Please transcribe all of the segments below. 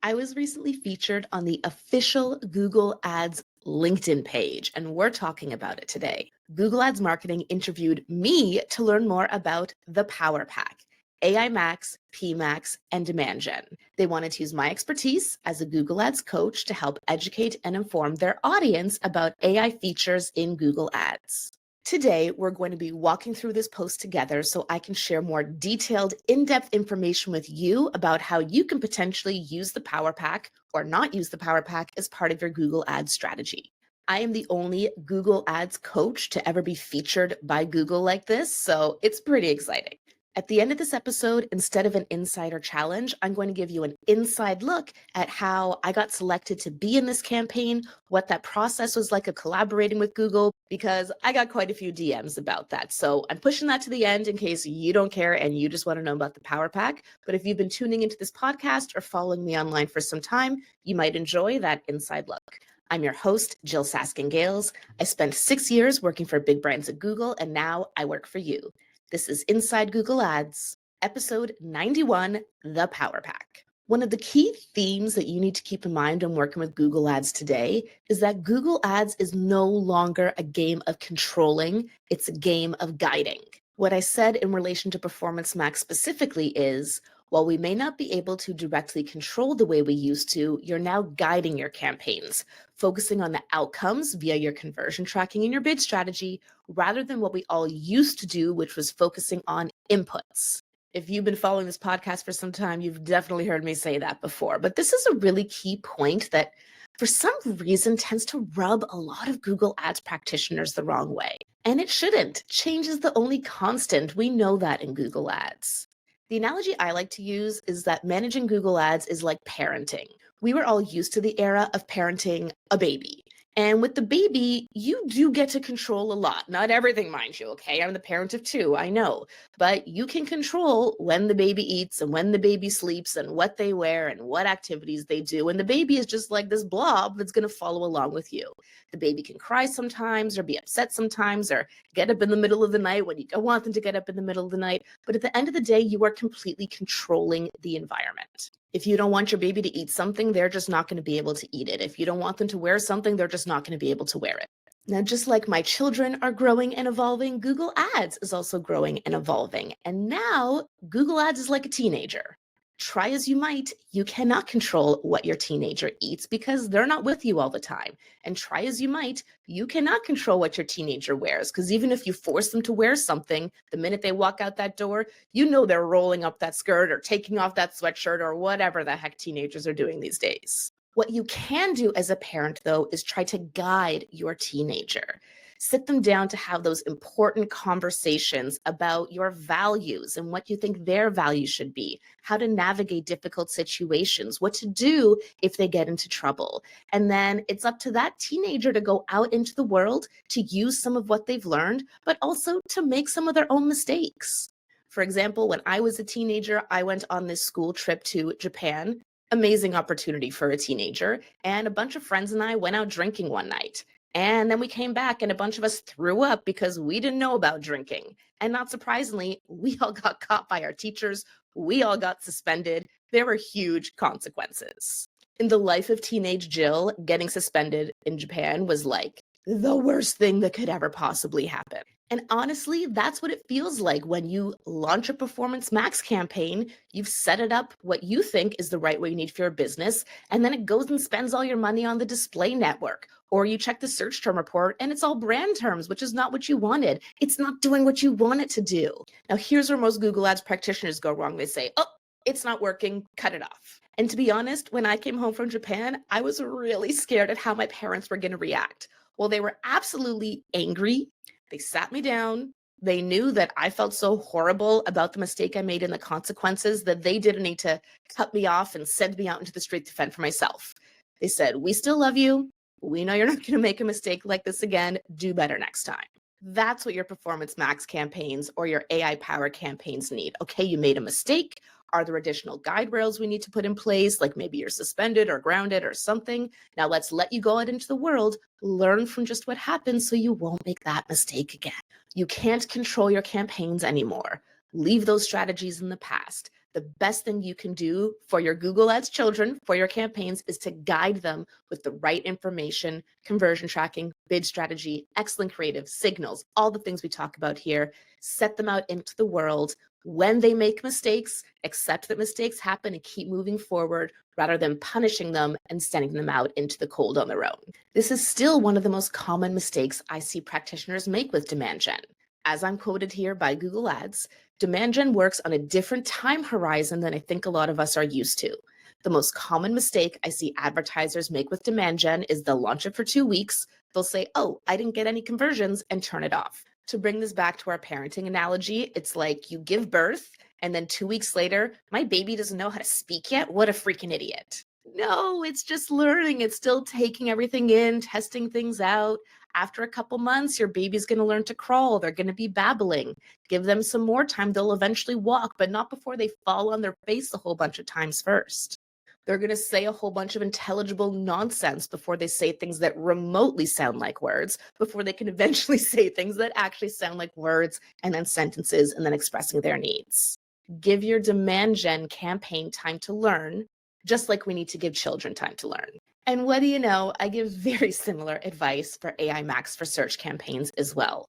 I was recently featured on the official Google Ads LinkedIn page, and we're talking about it today. Google Ads Marketing interviewed me to learn more about the Power Pack, AI Max, PMax, and Demand Gen. They wanted to use my expertise as a Google Ads coach to help educate and inform their audience about AI features in Google Ads. Today, we're going to be walking through this post together so I can share more detailed, in-depth information with you about how you can potentially use the Power Pack or not use the Power Pack as part of your Google Ads strategy. I am the only Google Ads coach to ever be featured by Google like this, so it's pretty exciting. At the end of this episode, instead of an insider challenge, I'm going to give you an inside look at how I got selected to be in this campaign, what that process was like of collaborating with Google, because I got quite a few DMs about that. So I'm pushing that to the end in case you don't care and you just want to know about the Power Pack. But if you've been tuning into this podcast or following me online for some time, you might enjoy that inside look. I'm your host, Jyll Saskin-Gales. I spent 6 years working for big brands at Google, and now I work for you. This is Inside Google Ads, episode 91, The Power Pack. One of the key themes that you need to keep in mind when working with Google Ads today is that Google Ads is no longer a game of controlling, it's a game of guiding. What I said in relation to Performance Max specifically is, while we may not be able to directly control the way we used to, you're now guiding your campaigns, focusing on the outcomes via your conversion tracking and your bid strategy, rather than what we all used to do, which was focusing on inputs. If you've been following this podcast for some time, you've definitely heard me say that before. But this is a really key point that for some reason tends to rub a lot of Google Ads practitioners the wrong way. And it shouldn't. Change is the only constant. We know that in Google Ads. The analogy I like to use is that managing Google Ads is like parenting. We were all used to the era of parenting a baby. And with the baby, you do get to control a lot. Not everything, mind you, okay? I'm the parent of 2, I know. But you can control when the baby eats and when the baby sleeps and what they wear and what activities they do. And the baby is just like this blob that's going to follow along with you. The baby can cry sometimes or be upset sometimes or get up in the middle of the night when you don't want them to get up in the middle of the night. But at the end of the day, you are completely controlling the environment. If you don't want your baby to eat something, they're just not going to be able to eat it. If you don't want them to wear something, they're just not going to be able to wear it. Now, just like my children are growing and evolving, Google Ads is also growing and evolving. And now Google Ads is like a teenager. Try as you might, you cannot control what your teenager eats because they're not with you all the time. And try as you might, you cannot control what your teenager wears because even if you force them to wear something, the minute they walk out that door, you know they're rolling up that skirt or taking off that sweatshirt or whatever the heck teenagers are doing these days. What you can do as a parent, though, is try to guide your teenager. Sit them down to have those important conversations about your values and what you think their values should be, how to navigate difficult situations, what to do if they get into trouble. And then it's up to that teenager to go out into the world to use some of what they've learned, but also to make some of their own mistakes. For example, when I was a teenager, I went on this school trip to Japan. Amazing opportunity for a teenager. And a bunch of friends and I went out drinking one night. And then we came back and a bunch of us threw up because we didn't know about drinking. And not surprisingly, we all got caught by our teachers. We all got suspended. There were huge consequences. In the life of teenage Jyll, getting suspended in Japan was like the worst thing that could ever possibly happen. And honestly, that's what it feels like when you launch a Performance Max campaign. You've set it up what you think is the right way you need for your business, and then it goes and spends all your money on the display network. Or you check the search term report and it's all brand terms, which is not what you wanted. It's not doing what you want it to do. Now, here's where most Google Ads practitioners go wrong. They say, oh, it's not working, cut it off. And to be honest, when I came home from Japan, I was really scared at how my parents were going to react. Well, they were absolutely angry. They sat me down. They knew that I felt so horrible about the mistake I made and the consequences that they didn't need to cut me off and send me out into the street to fend for myself. They said, we still love you. We know you're not going to make a mistake like this again. Do better next time. That's what your Performance Max campaigns or your AI power campaigns need. Okay, you made a mistake. Are there additional guide rails we need to put in place? Like maybe you're suspended or grounded or something. Now let's let you go out into the world, learn from just what happened so you won't make that mistake again. You can't control your campaigns anymore. Leave those strategies in the past. The best thing you can do for your Google Ads children, for your campaigns, is to guide them with the right information, conversion tracking, bid strategy, excellent creative, signals, all the things we talk about here. Set them out into the world. When they make mistakes, accept that mistakes happen and keep moving forward rather than punishing them and sending them out into the cold on their own. This is still one of the most common mistakes I see practitioners make with demand gen. As I'm quoted here by Google Ads, demand gen works on a different time horizon than I think a lot of us are used to. The most common mistake I see advertisers make with demand gen is they'll launch it for 2 weeks. They'll say, oh, I didn't get any conversions, and turn it off. To bring this back to our parenting analogy, it's like you give birth and then 2 weeks later, my baby doesn't know how to speak yet. What a freaking idiot. No, it's just learning. It's still taking everything in, testing things out. After a couple months, your baby's going to learn to crawl. They're going to be babbling. Give them some more time. They'll eventually walk, but not before they fall on their face a whole bunch of times first. They're going to say a whole bunch of intelligible nonsense before they say things that remotely sound like words, before they can eventually say things that actually sound like words and then sentences and then expressing their needs. Give your demand gen campaign time to learn, just like we need to give children time to learn. And what do you know, I give very similar advice for AI Max for search campaigns as well.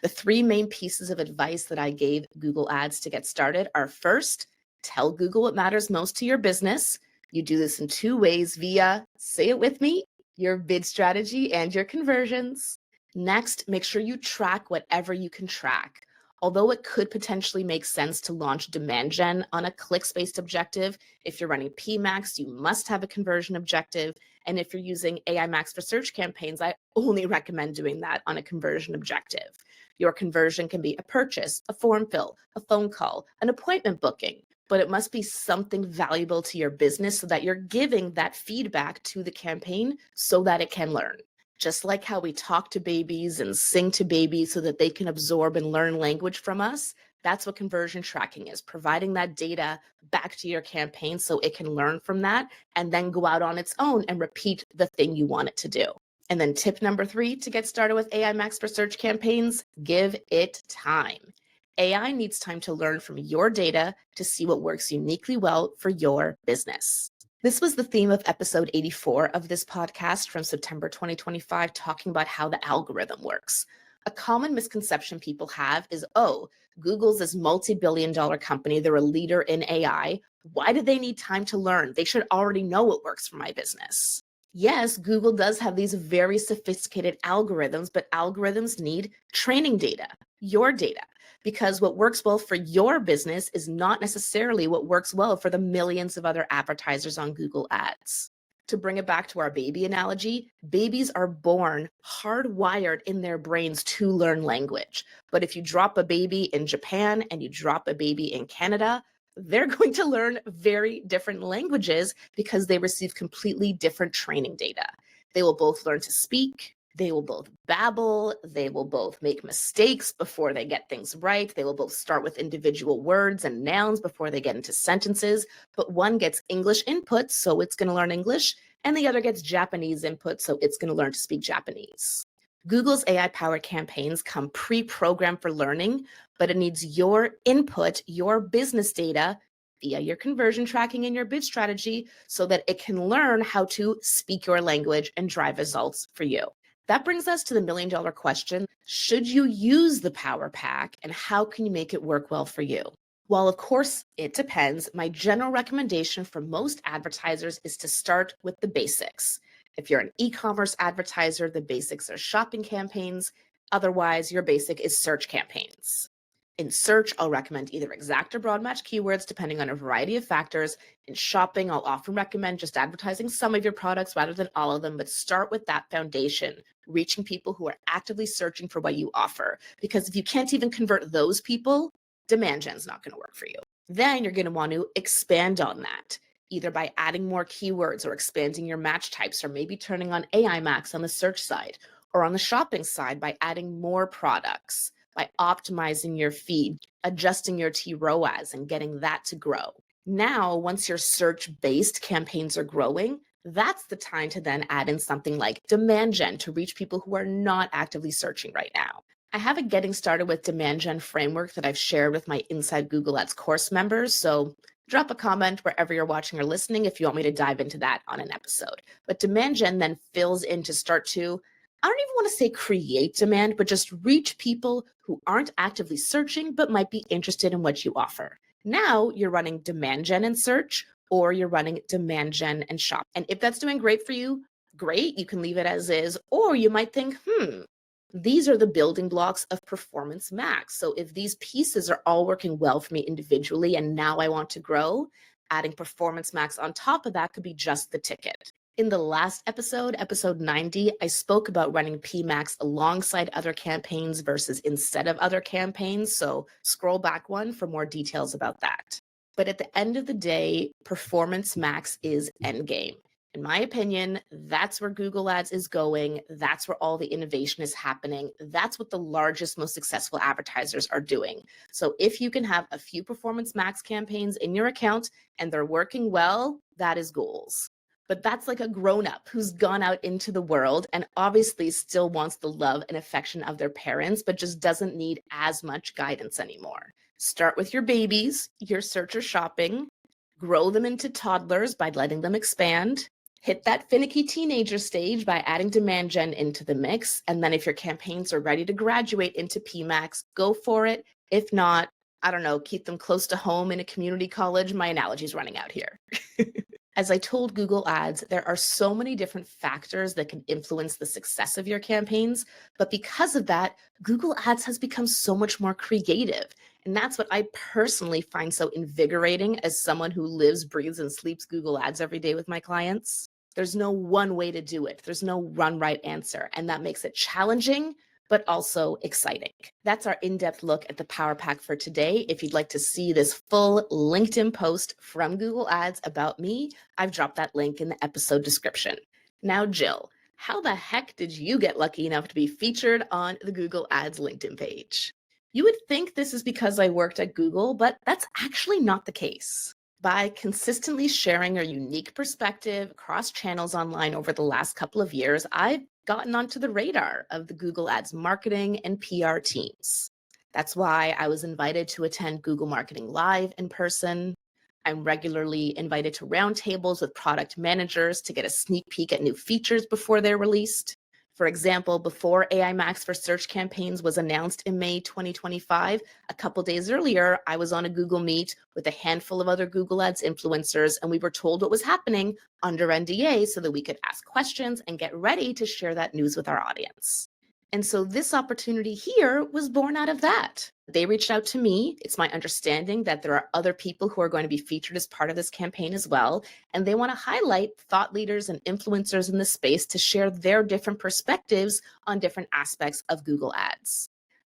The 3 main pieces of advice that I gave Google Ads to get started are: first, tell Google what matters most to your business. You do this in 2 ways via, say it with me, your bid strategy and your conversions. Next, make sure you track whatever you can track. Although it could potentially make sense to launch demand gen on a clicks-based objective, if you're running PMax, you must have a conversion objective. And if you're using AI Max for search campaigns, I only recommend doing that on a conversion objective. Your conversion can be a purchase, a form fill, a phone call, an appointment booking, but it must be something valuable to your business so that you're giving that feedback to the campaign so that it can learn. Just like how we talk to babies and sing to babies so that they can absorb and learn language from us, that's what conversion tracking is, providing that data back to your campaign so it can learn from that and then go out on its own and repeat the thing you want it to do. And then tip number 3 to get started with AI Max for search campaigns: give it time. AI needs time to learn from your data to see what works uniquely well for your business. This was the theme of episode 84 of this podcast from September 2025, talking about how the algorithm works. A common misconception people have is, oh, Google's this multi-billion-dollar company. They're a leader in AI. Why do they need time to learn? They should already know what works for my business. Yes, Google does have these very sophisticated algorithms, but algorithms need training data, your data, because what works well for your business is not necessarily what works well for the millions of other advertisers on Google Ads. To bring it back to our baby analogy, babies are born hardwired in their brains to learn language. But if you drop a baby in Japan and you drop a baby in Canada, they're going to learn very different languages because they receive completely different training data. They will both learn to speak, they will both babble, they will both make mistakes before they get things right, they will both start with individual words and nouns before they get into sentences, but one gets English input, so it's going to learn English, and the other gets Japanese input, so it's going to learn to speak Japanese. Google's AI-powered campaigns come pre-programmed for learning, but it needs your input, your business data, via your conversion tracking and your bid strategy so that it can learn how to speak your language and drive results for you. That brings us to the million-dollar question: should you use the Power Pack, and how can you make it work well for you? While of course it depends, my general recommendation for most advertisers is to start with the basics. If you're an e-commerce advertiser, the basics are shopping campaigns. Otherwise, your basic is search campaigns. In search, I'll recommend either exact or broad match keywords depending on a variety of factors. In shopping, I'll often recommend just advertising some of your products rather than all of them, but start with that foundation, reaching people who are actively searching for what you offer. Because if you can't even convert those people, demand gen's not going to work for you. Then you're going to want to expand on that, either by adding more keywords or expanding your match types, or maybe turning on AI Max on the search side, or on the shopping side by adding more products, by optimizing your feed, adjusting your TROAS and getting that to grow. Now, once your search-based campaigns are growing, that's the time to then add in something like demand gen to reach people who are not actively searching right now. I have a getting started with demand gen framework that I've shared with my Inside Google Ads course members, so Drop a comment wherever you're watching or listening if you want me to dive into that on an episode. But demand gen then fills in to start to, I don't even want to say create demand, but just reach people who aren't actively searching but might be interested in what you offer. Now you're running demand gen and search, or you're running demand gen and shop. And if that's doing great for you, great, you can leave it as is. Or you might think, these are the building blocks of Performance Max. So if these pieces are all working well for me individually and now I want to grow, adding Performance Max on top of that could be just the ticket. In the last episode, episode 90, I spoke about running PMax alongside other campaigns versus instead of other campaigns. So scroll back one for more details about that. But at the end of the day, Performance Max is endgame. In my opinion, that's where Google Ads is going. That's where all the innovation is happening. That's what the largest, most successful advertisers are doing. So if you can have a few Performance Max campaigns in your account and they're working well, that is goals. But that's like a grown-up who's gone out into the world and obviously still wants the love and affection of their parents, but just doesn't need as much guidance anymore. Start with your babies, your search or shopping, grow them into toddlers by letting them expand, hit that finicky teenager stage by adding demand gen into the mix. And then if your campaigns are ready to graduate into PMax, go for it. If not, I don't know, keep them close to home in a community college. My analogy's running out here. As I told Google Ads, there are so many different factors that can influence the success of your campaigns. But because of that, Google Ads has become so much more creative. And that's what I personally find so invigorating as someone who lives, breathes, and sleeps Google Ads every day with my clients. There's no one way to do it. There's no run right answer. And that makes it challenging, but also exciting. That's our in-depth look at the Power Pack for today. If you'd like to see this full LinkedIn post from Google Ads about me, I've dropped that link in the episode description. Now, Jyll, how the heck did you get lucky enough to be featured on the Google Ads LinkedIn page? You would think this is because I worked at Google, but that's actually not the case. By consistently sharing a unique perspective across channels online over the last couple of years, I've gotten onto the radar of the Google Ads marketing and PR teams. That's why I was invited to attend Google Marketing Live in person. I'm regularly invited to roundtables with product managers to get a sneak peek at new features before they're released. For example, before AI Max for search campaigns was announced in May 2025, a couple days earlier, I was on a Google Meet with a handful of other Google Ads influencers, and we were told what was happening under NDA so that we could ask questions and get ready to share that news with our audience. And so this opportunity here was born out of that. They reached out to me. It's my understanding that there are other people who are going to be featured as part of this campaign as well. And they want to highlight thought leaders and influencers in the space to share their different perspectives on different aspects of Google Ads.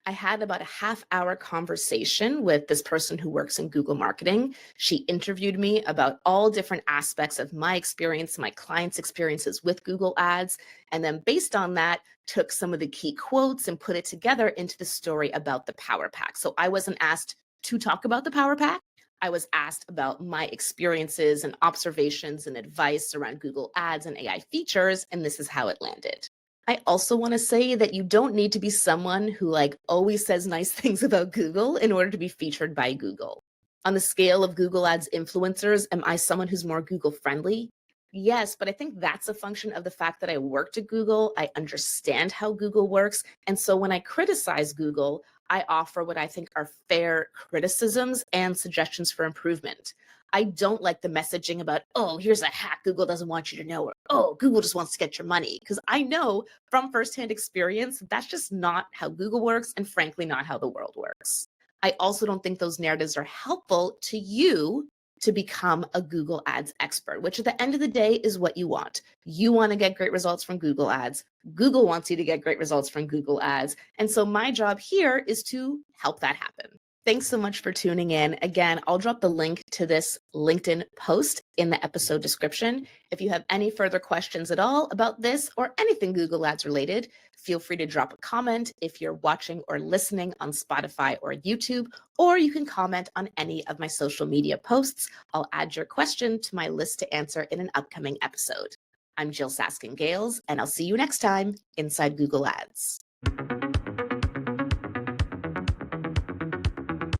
I had about a half-hour conversation with this person who works in Google marketing. She interviewed me about all different aspects of my experience, my clients' experiences with Google Ads, and then based on that, took some of the key quotes and put it together into the story about the Power Pack. So I wasn't asked to talk about the Power Pack. I was asked about my experiences and observations and advice around Google Ads and AI features, and this is how it landed. I also want to say that you don't need to be someone who always says nice things about Google in order to be featured by Google. On the scale of Google Ads influencers, am I someone who's more Google friendly? Yes, but I think that's a function of the fact that I worked at Google. I understand how Google works. And so when I criticize Google, I offer what I think are fair criticisms and suggestions for improvement. I don't like the messaging about, oh, here's a hack Google doesn't want you to know, or oh, Google just wants to get your money. Because I know from firsthand experience, that's just not how Google works, and frankly, not how the world works. I also don't think those narratives are helpful to you to become a Google Ads expert, which at the end of the day is what you want. You want to get great results from Google Ads. Google wants you to get great results from Google Ads. And so my job here is to help that happen. Thanks so much for tuning in. Again, I'll drop the link to this LinkedIn post in the episode description. If you have any further questions at all about this or anything Google Ads related, feel free to drop a comment if you're watching or listening on Spotify or YouTube, or you can comment on any of my social media posts. I'll add your question to my list to answer in an upcoming episode. I'm Jyll Saskin-Gales, and I'll see you next time inside Google Ads.